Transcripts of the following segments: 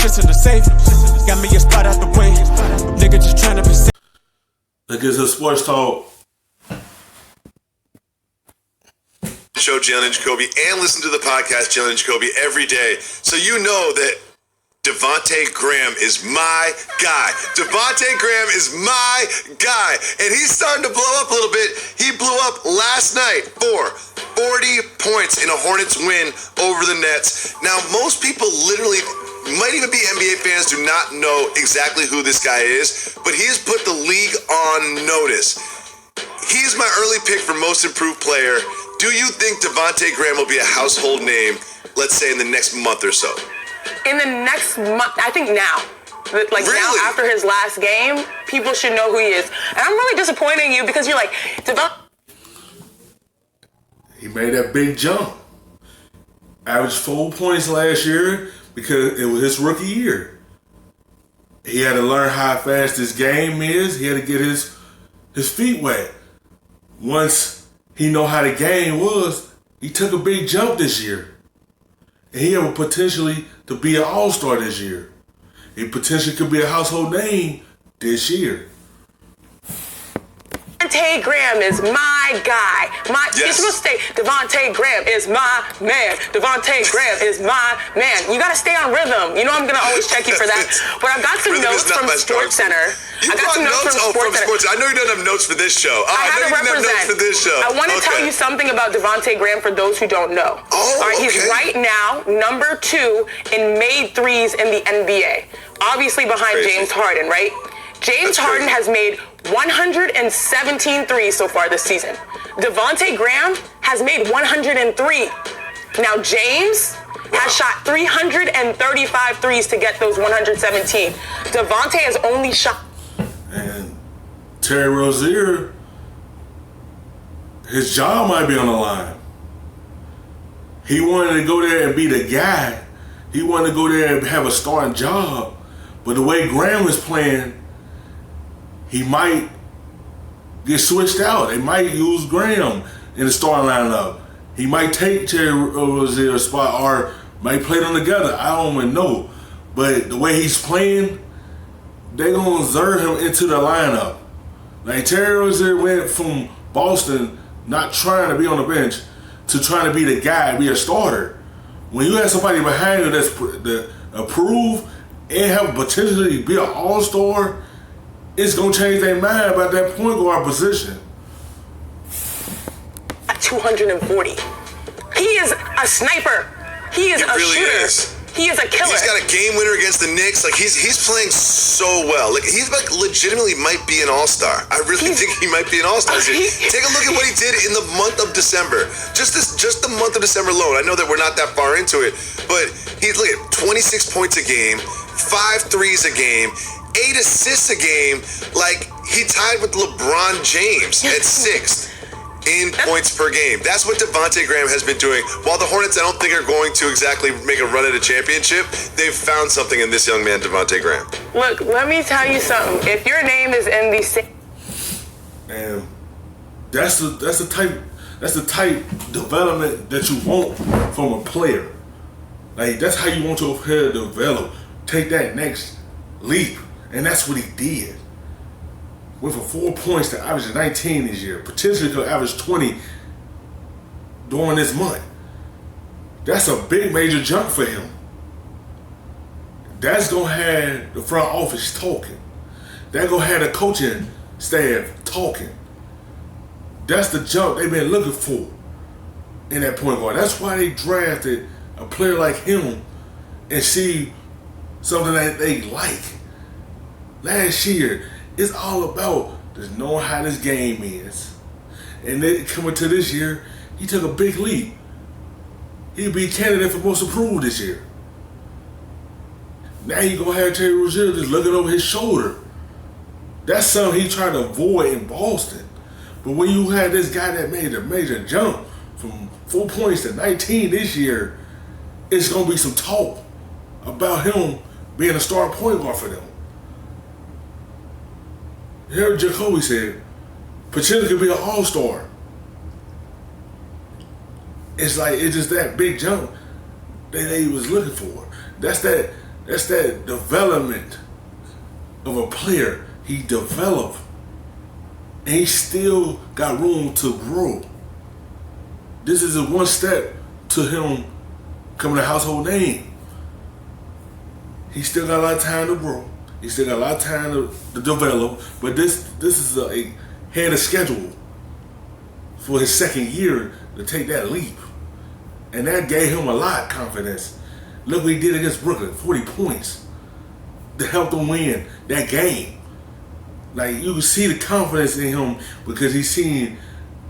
shit's in the safe. Got me a spot out the way. Nigga just tryna be safe. Look at his sports talk. Show Jalen and Jacoby and listen to the podcast Jalen and Jacoby every day, so you know that Devonte Graham is my guy. Devonte Graham is my guy, and he's starting to blow up a little bit. He blew up last night for 40 points in a Hornets win over the Nets. Now, most people literally, might even be NBA fans, do not know exactly who this guy is, but he has put the league on notice. He's my early pick for most improved player. Do you think Devonte Graham will be a household name, let's say in the next month or so? In the next month, I think now. Like really? Now after his last game, people should know who he is. And I'm really disappointed in you because you're like, He made that big jump. Averaged 4 points last year because it was his rookie year. He had to learn how fast this game is. He had to get his feet wet. Once he know how the game was, he took a big jump this year. And he have potentially to be an all-star this year. He potentially could be a household name this year. Devonte Graham is my guy. You're supposed to say, Devonte Graham is my man. Devonte Graham is my man. You got to stay on rhythm. You know I'm going to always check you for that. But I've got some notes from Sports Center. You got some notes from Sports Center. I know you don't have notes for this show. I have notes for this show. I want to tell you something about Devonte Graham for those who don't know. Oh, all right, he's right now number 2 in made threes in the NBA. Obviously behind James Harden, right? James Harden has made 117 threes so far this season. Devonte Graham has made 103. Now James has shot 335 threes to get those 117. Devonte has only shot. And Terry Rozier, his job might be on the line. He wanted to go there and be the guy. He wanted to go there and have a starting job. But the way Graham is playing, he might get switched out. They might use Graham in the starting lineup. He might take Terry Rozier's spot or might play them together. I don't even know. But the way he's playing, they're going to observe him into the lineup. Like Terry Rozier went from Boston not trying to be on the bench to trying to be the guy, be a starter. When you have somebody behind you that's approved and have potentially be an all-star, it's going to change their mind about that point guard position. 240. He is a sniper. He is a shooter. He is a killer. He's got a game winner against the Knicks. Like he's playing so well. Like he's like legitimately might be an all-star. I really think he might be an all-star. Take a look at what he did in the month of December. Just the month of December alone. I know that we're not that far into it, but he's look at 26 points a game, 5 threes a game, 8 assists a game. Like he tied with LeBron James at 6th in points per game. That's what Devonte Graham has been doing. While the Hornets, I don't think are going to exactly make a run at a championship, they've found something in this young man, Devonte Graham. Look, let me tell you something. If your name is in the same, and that's the type development that you want from a player. Like that's how you want your player to develop. Take that next leap, and that's what he did. Went from 4 points to average 19 this year. Potentially could average 20 during this month. That's a big major jump for him. That's going to have the front office talking. That's going to have the coaching staff talking. That's the jump they've been looking for in that point guard. That's why they drafted a player like him and see something that they like. Last year, it's all about just knowing how this game is. And then coming to this year, he took a big leap. He'll be candidate for most improved this year. Now you're going to have Terry Rozier just looking over his shoulder. That's something he tried to avoid in Boston. But when you have this guy that made a major jump from 4 points to 19 this year, it's going to be some talk about him being a starting point guard for them. Here Jacoby said, potentially could be an all-star. It's like, it's just that big jump that he was looking for. That's that That's that development of a player. He developed. And he still got room to grow. This is a one step to him becoming a household name. He still got a lot of time to grow. He still got a lot of time to develop. But this is a head of schedule for his second year to take that leap. And that gave him a lot of confidence. Look what he did against Brooklyn, 40 points to help them win that game. Like, you can see the confidence in him because he's seen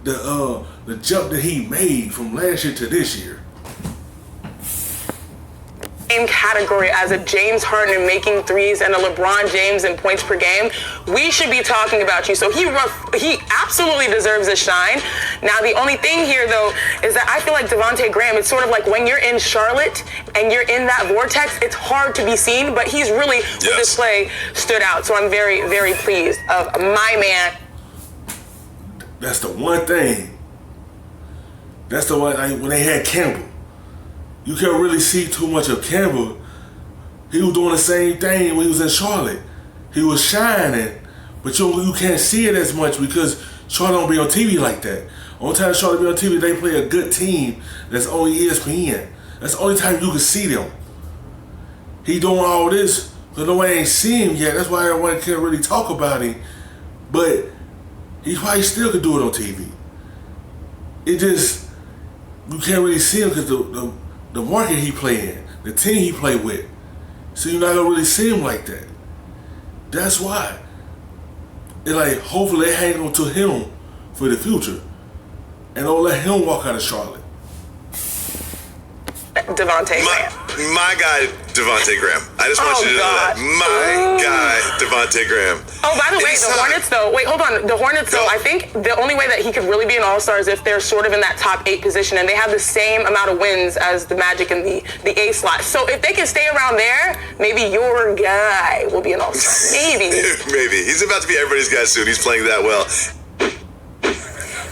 the jump that he made from last year to this year. Same category as a James Harden making threes and a LeBron James in points per game, we should be talking about you. So he absolutely deserves a shine. Now, the only thing here, though, is that I feel like Devonte Graham, it's sort of like when you're in Charlotte and you're in that vortex, it's hard to be seen, but he's really, with this play, stood out. So I'm very, very pleased of my man. That's the one thing. That's the one, when they had Campbell. You can't really see too much of Campbell. He was doing the same thing when he was in Charlotte. He was shining, but you can't see it as much because Charlotte don't be on TV like that. Only time Charlotte be on TV, they play a good team that's on ESPN. That's the only time you can see them. He doing all this, but nobody ain't seen him yet. That's why everyone can't really talk about him. But he probably still could do it on TV. It just, you can't really see him because the market he play in, the team he play with. So you're not gonna really see him like that. That's why. And like, hopefully they hang on to him for the future. And don't let him walk out of Charlotte. Devonte Graham. My guy, Devonte Graham. I just want you to know that. My guy, Devonte Graham. Oh, by the way, the Hornets, though. Wait, hold on. The Hornets, though, I think the only way that he could really be an all-star is if they're sort of in that top 8 position and they have the same amount of wins as the Magic in the A slot. So if they can stay around there, maybe your guy will be an all-star. Maybe. Maybe. He's about to be everybody's guy soon. He's playing that well.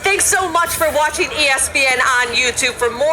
Thanks so much for watching ESPN on YouTube. For more